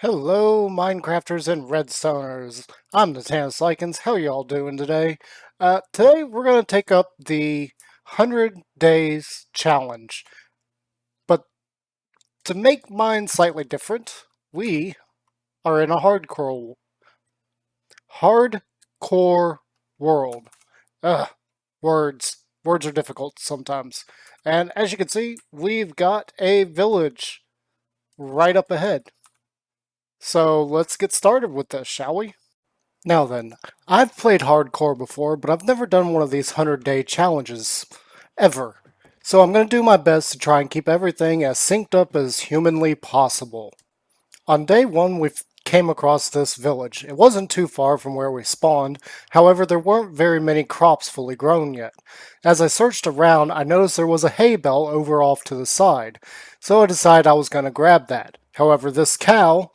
Hello, Minecrafters and Redstoners. I'm the Tannis Lycans. How y'all doing today? Today we're going to take up the 100 Days Challenge. But to make mine slightly different, we are in a hardcore world. Ugh, words. Words are difficult sometimes. And as you can see, we've got a village right up ahead. So let's get started with this, shall we? Now then, I've played hardcore before, but I've never done one of these 100-day challenges. Ever. So I'm going to do my best to try and keep everything as synced up as humanly possible. On day one, we came across this village. It wasn't too far from where we spawned, however there weren't very many crops fully grown yet. As I searched around, I noticed there was a hay bale over off to the side, so I decided I was going to grab that. However, this cow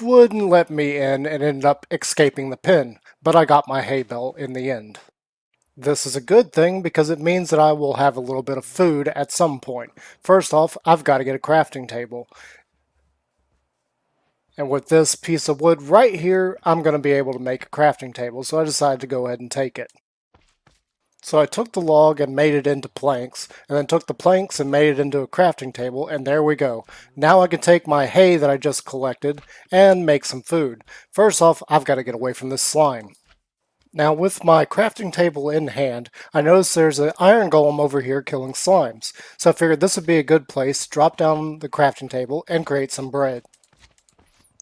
wouldn't let me in and ended up escaping the pen, but I got my hay bale in the end. This is a good thing because it means that I will have a little bit of food at some point. First off, I've got to get a crafting table. And with this piece of wood right here, I'm going to be able to make a crafting table, so I decided to go ahead and take it. So I took the log and made it into planks, and then took the planks and made it into a crafting table, and there we go. Now I can take my hay that I just collected and make some food. First off, I've got to get away from this slime. Now with my crafting table in hand, I noticed there's an iron golem over here killing slimes, so I figured this would be a good place to drop down the crafting table and create some bread.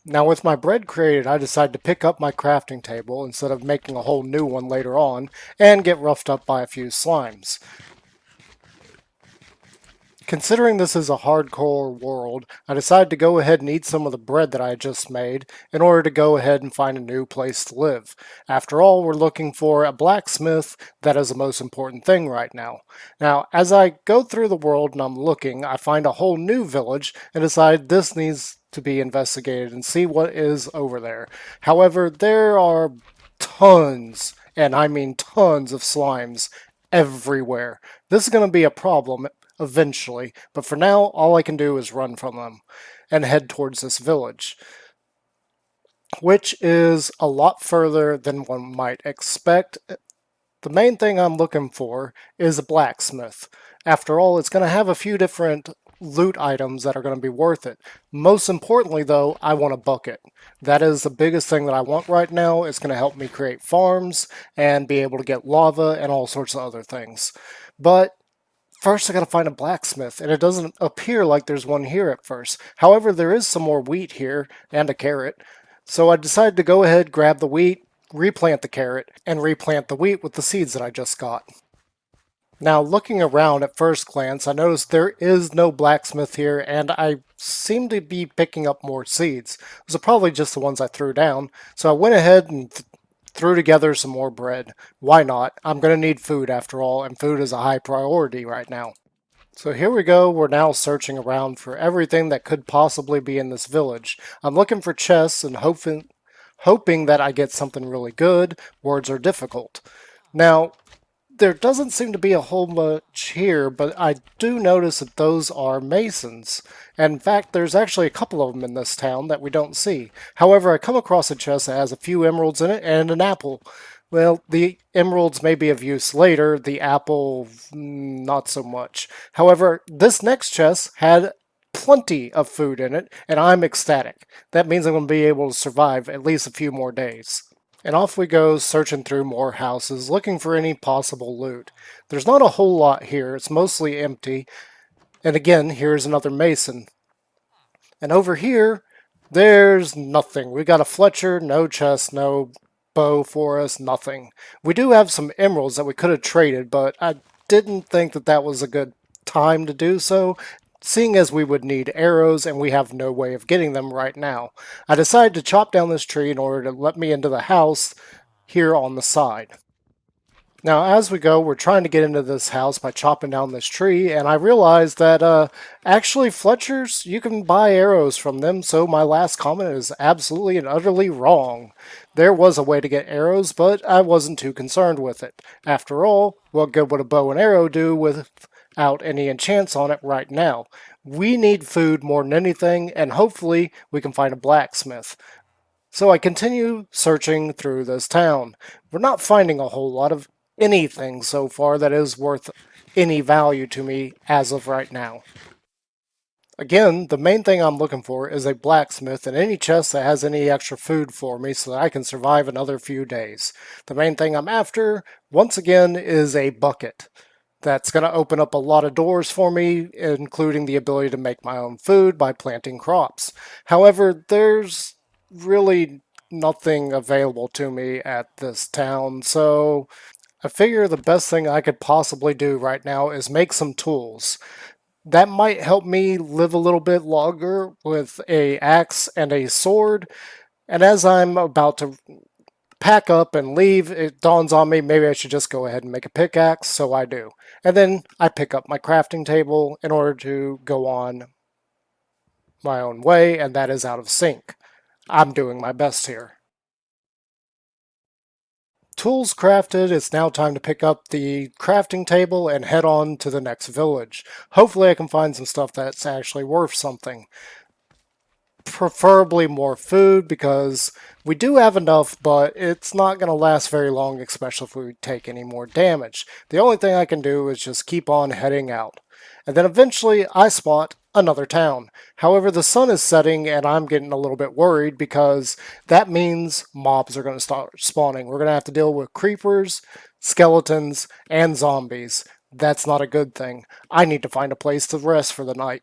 Now with my bread created, I decided to pick up my crafting table instead of making a whole new one later on and get roughed up by a few slimes. Considering this is a hardcore world, I decided to go ahead and eat some of the bread that I had just made in order to go ahead and find a new place to live. After all, we're looking for a blacksmith. That is the most important thing right now. Now, as I go through the world and I'm looking, I find a whole new village and decide this needs to be investigated and see what is over there. However, there are tons, and I mean tons of slimes everywhere. This is going to be a problem eventually, but for now, all I can do is run from them and head towards this village, which is a lot further than one might expect. The main thing I'm looking for is a blacksmith. After all, it's going to have a few different loot items that are going to be worth it. Most importantly, though, I want a bucket. That is the biggest thing that I want right now. It's going to help me create farms and be able to get lava and all sorts of other things. But first, I gotta find a blacksmith, and it doesn't appear like there's one here at first. However, there is some more wheat here, and a carrot. So I decided to go ahead, grab the wheat, replant the carrot, and replant the wheat with the seeds that I just got. Now, looking around at first glance, I noticed there is no blacksmith here, and I seem to be picking up more seeds. Those are probably just the ones I threw down, so I went ahead and threw together some more bread. Why not? I'm going to need food after all, and food is a high priority right now. So here we go, we're now searching around for everything that could possibly be in this village. I'm looking for chests and hoping that I get something really good. Words are difficult. Now, there doesn't seem to be a whole much here, but I do notice that those are masons. And in fact, there's actually a couple of them in this town that we don't see. However, I come across a chest that has a few emeralds in it and an apple. Well, the emeralds may be of use later, the apple not so much. However, this next chest had plenty of food in it, and I'm ecstatic. That means I'm going to be able to survive at least a few more days. And off we go, searching through more houses, looking for any possible loot. There's not a whole lot here, it's mostly empty. And again, here's another mason. And over here, there's nothing. We got a Fletcher, no chest, no bow for us, nothing. We do have some emeralds that we could have traded, but I didn't think that that was a good time to do so, seeing as we would need arrows and we have no way of getting them right now. I decided to chop down this tree in order to let me into the house here on the side. Now, as we go, we're trying to get into this house by chopping down this tree, and I realized that, actually, Fletchers, you can buy arrows from them, so my last comment is absolutely and utterly wrong. There was a way to get arrows, but I wasn't too concerned with it. After all, what good would a bow and arrow do without any enchants on it right now? We need food more than anything, and hopefully we can find a blacksmith. So I continue searching through this town. We're not finding a whole lot of anything so far that is worth any value to me as of right now. Again, the main thing I'm looking for is a blacksmith and any chest that has any extra food for me so that I can survive another few days. The main thing I'm after, once again, is a bucket. That's going to open up a lot of doors for me, including the ability to make my own food by planting crops. However, there's really nothing available to me at this town, so I figure the best thing I could possibly do right now is make some tools. That might help me live a little bit longer with a axe and a sword. And as I'm about to pack up and leave, it dawns on me maybe I should just go ahead and make a pickaxe, so I do. And then I pick up my crafting table in order to go on my own way, and that is out of sync. I'm doing my best here. Tools crafted, it's now time to pick up the crafting table and head on to the next village. Hopefully I can find some stuff that's actually worth something. Preferably more food because we do have enough, but it's not going to last very long, especially if we take any more damage. The only thing I can do is just keep on heading out. And then eventually I spot another town. However, the sun is setting and I'm getting a little bit worried because that means mobs are going to start spawning. We're going to have to deal with creepers, skeletons, and zombies. That's not a good thing. I need to find a place to rest for the night.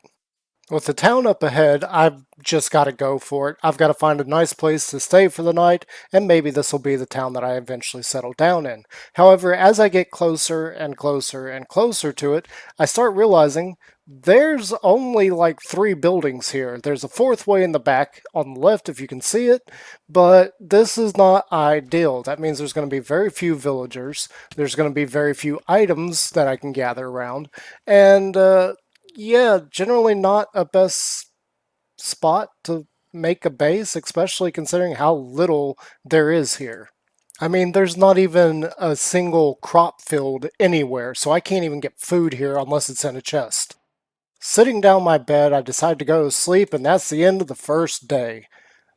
With the town up ahead, I've just got to go for it. I've got to find a nice place to stay for the night, and maybe this will be the town that I eventually settle down in. However, as I get closer and closer and closer to it, I start realizing there's only like 3 buildings here. There's a fourth way in the back on the left if you can see it, but this is not ideal. That means there's going to be very few villagers. There's going to be very few items that I can gather around, and yeah, generally not a best spot to make a base, especially considering how little there is here. I mean, there's not even a single crop field anywhere, so I can't even get food here unless it's in a chest. Sitting down my bed, I decide to go to sleep, and that's the end of the first day.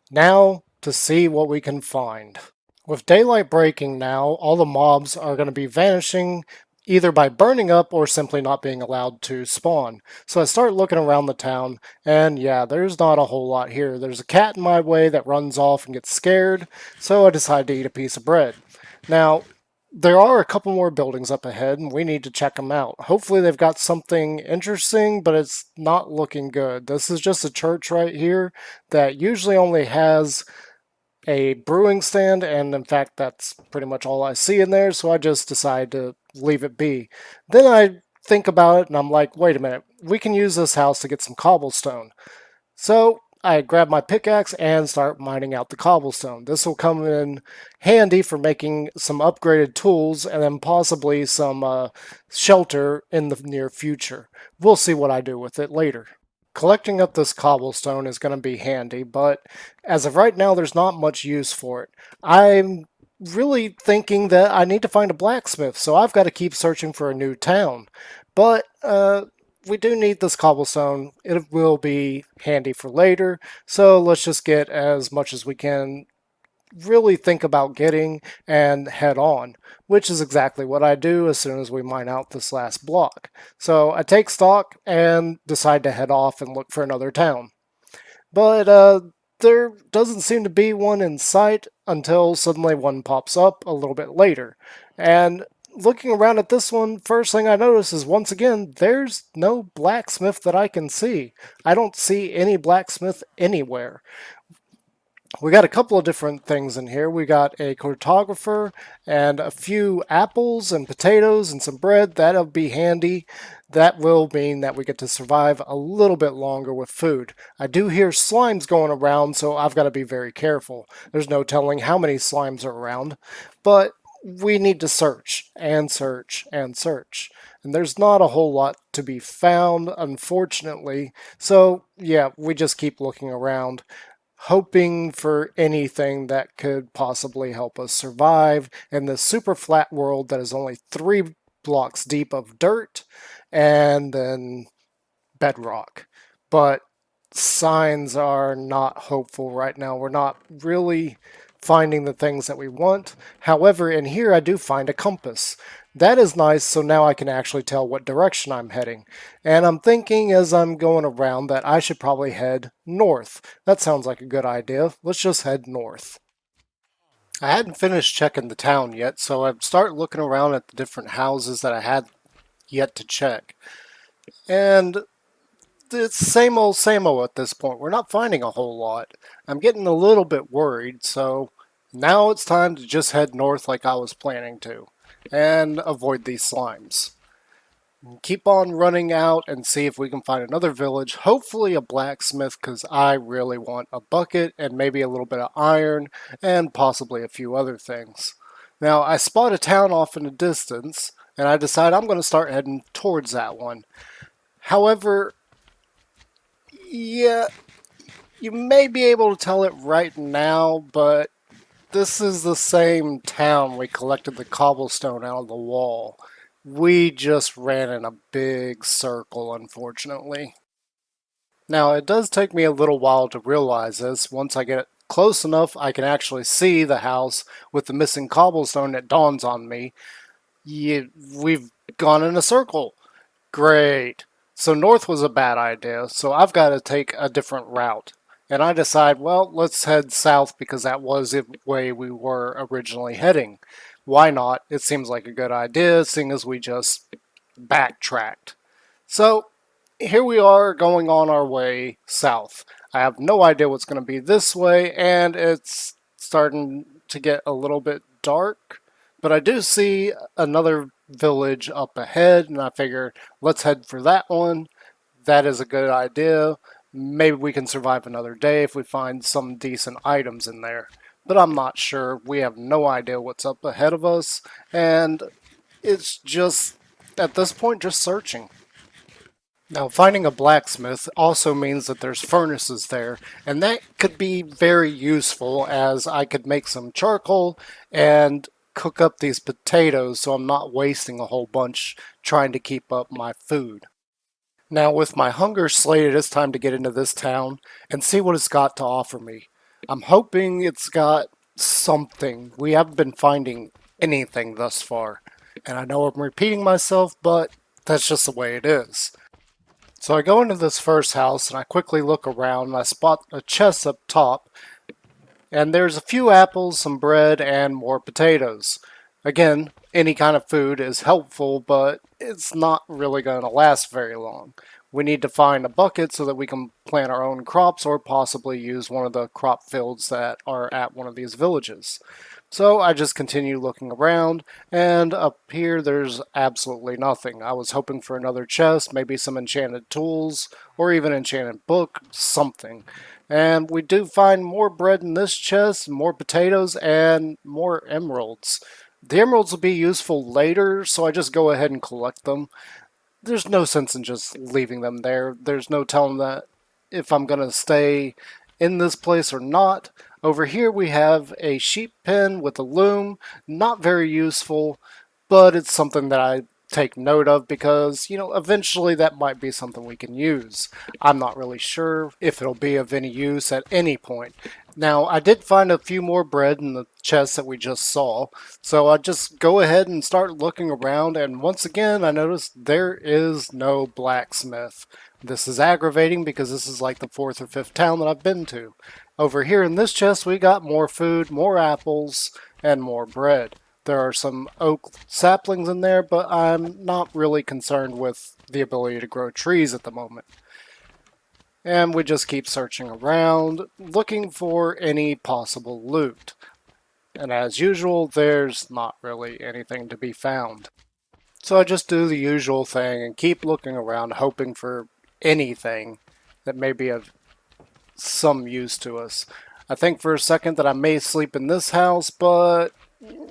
Now, to see what we can find. With daylight breaking now, all the mobs are going to be vanishing either by burning up or simply not being allowed to spawn. So I start looking around the town, and yeah, there's not a whole lot here. There's a cat in my way that runs off and gets scared, so I decide to eat a piece of bread. Now, there are a couple more buildings up ahead, and we need to check them out. Hopefully they've got something interesting, but it's not looking good. This is just a church right here that usually only has a brewing stand, and in fact that's pretty much all I see in there, so I just decide to leave it be. Then I think about it and I'm like, wait a minute, we can use this house to get some cobblestone. So I grab my pickaxe and start mining out the cobblestone. This will come in handy for making some upgraded tools and then possibly some shelter in the near future. We'll see what I do with it later. Collecting up this cobblestone is going to be handy, but as of right now, there's not much use for it. I'm really thinking that I need to find a blacksmith, so I've got to keep searching for a new town. But we do need this cobblestone. It will be handy for later, so let's just get as much as we can really think about getting and head on, which is exactly what I do as soon as we mine out this last block. So I take stock and decide to head off and look for another town. But there doesn't seem to be one in sight until suddenly one pops up a little bit later. And looking around at this one, first thing I notice is once again, there's no blacksmith that I can see. I don't see any blacksmith anywhere. We got a couple of different things in here. We got a cartographer and a few apples and potatoes and some bread. That'll be handy. That will mean that we get to survive a little bit longer with food. I do hear slimes going around, so I've got to be very careful. There's no telling how many slimes are around, but we need to search and search and search. And there's not a whole lot to be found, unfortunately. So yeah, we just keep looking around, hoping for anything that could possibly help us survive in this super flat world that is only 3 blocks deep of dirt and then bedrock. but signs are not hopeful right now. We're not really finding the things that we want. However, in here I do find a compass. That is nice, so now I can actually tell what direction I'm heading. And I'm thinking as I'm going around that I should probably head north. That sounds like a good idea. Let's just head north. I hadn't finished checking the town yet, so I start looking around at the different houses that I had yet to check. And it's same old at this point. We're not finding a whole lot. I'm getting a little bit worried, so now it's time to just head north like I was planning to and avoid these slimes. Keep on running out and see if we can find another village, hopefully a blacksmith, because I really want a bucket and maybe a little bit of iron and possibly a few other things. Now, I spot a town off in the distance, and I decide I'm going to start heading towards that one. However, yeah, you may be able to tell it right now, but this is the same town we collected the cobblestone out of the wall. We just ran in a big circle, unfortunately. Now, it does take me a little while to realize this. Once I get close enough, I can actually see the house with the missing cobblestone. It dawns on me. We've gone in a circle. Great. So north was a bad idea, so I've got to take a different route. And I decide, well, let's head south because that was the way we were originally heading. Why not? It seems like a good idea, seeing as we just backtracked. So here we are going on our way south. I have no idea what's going to be this way, and it's starting to get a little bit dark. But I do see another village up ahead, and I figure let's head for that one. That is a good idea. Maybe we can survive another day if we find some decent items in there. But I'm not sure. We have no idea what's up ahead of us, and it's just, at this point, just searching. Now, finding a blacksmith also means that there's furnaces there, and that could be very useful as I could make some charcoal and cook up these potatoes so I'm not wasting a whole bunch trying to keep up my food. Now, with my hunger slated, it's time to get into this town and see what it's got to offer me. I'm hoping it's got something. We haven't been finding anything thus far, and I know I'm repeating myself, but that's just the way it is. So I go into this first house and I quickly look around and I spot a chest up top, and there's a few apples, some bread, and more potatoes. Again, any kind of food is helpful, but it's not really going to last very long. We need to find a bucket so that we can plant our own crops or possibly use one of the crop fields that are at one of these villages. So I just continue looking around, and up here there's absolutely nothing. I was hoping for another chest, maybe some enchanted tools, or even enchanted book, something. And we do find more bread in this chest, more potatoes, and more emeralds. The emeralds will be useful later, so I just go ahead and collect them. There's no sense in just leaving them there. There's no telling that if I'm going to stay in this place or not. Over here we have a sheep pen with a loom. Not very useful, but it's something that I take note of because, eventually that might be something we can use. I'm not really sure if it'll be of any use at any point. Now, I did find a few more bread in the chest that we just saw, so I just go ahead and start looking around, and once again I noticed there is no blacksmith. This is aggravating because this is like the fourth or fifth town that I've been to. Over here in this chest we got more food, more apples, and more bread. There are some oak saplings in there, but I'm not really concerned with the ability to grow trees at the moment. And we just keep searching around, looking for any possible loot. And as usual, there's not really anything to be found. So I just do the usual thing and keep looking around, hoping for anything that may be of some use to us. I think for a second that I may sleep in this house, but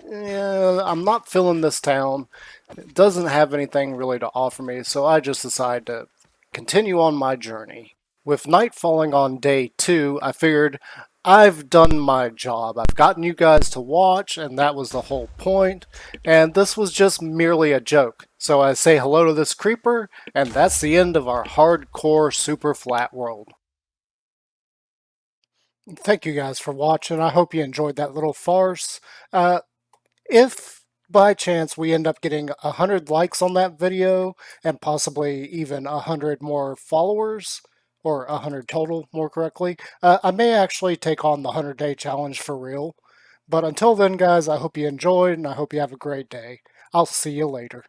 yeah, I'm not feeling this town. It doesn't have anything really to offer me, so I just decide to continue on my journey. With night falling on day 2, I figured I've done my job. I've gotten you guys to watch, and that was the whole point. And this was just merely a joke. So I say hello to this creeper, and that's the end of our hardcore super flat world. Thank you guys for watching. I hope you enjoyed that little farce. If by chance we end up getting 100 likes on that video and possibly even 100 more followers, or 100 total more correctly, I may actually take on the 100-day challenge for real. But until then, guys, I hope you enjoyed and I hope you have a great day. I'll see you later.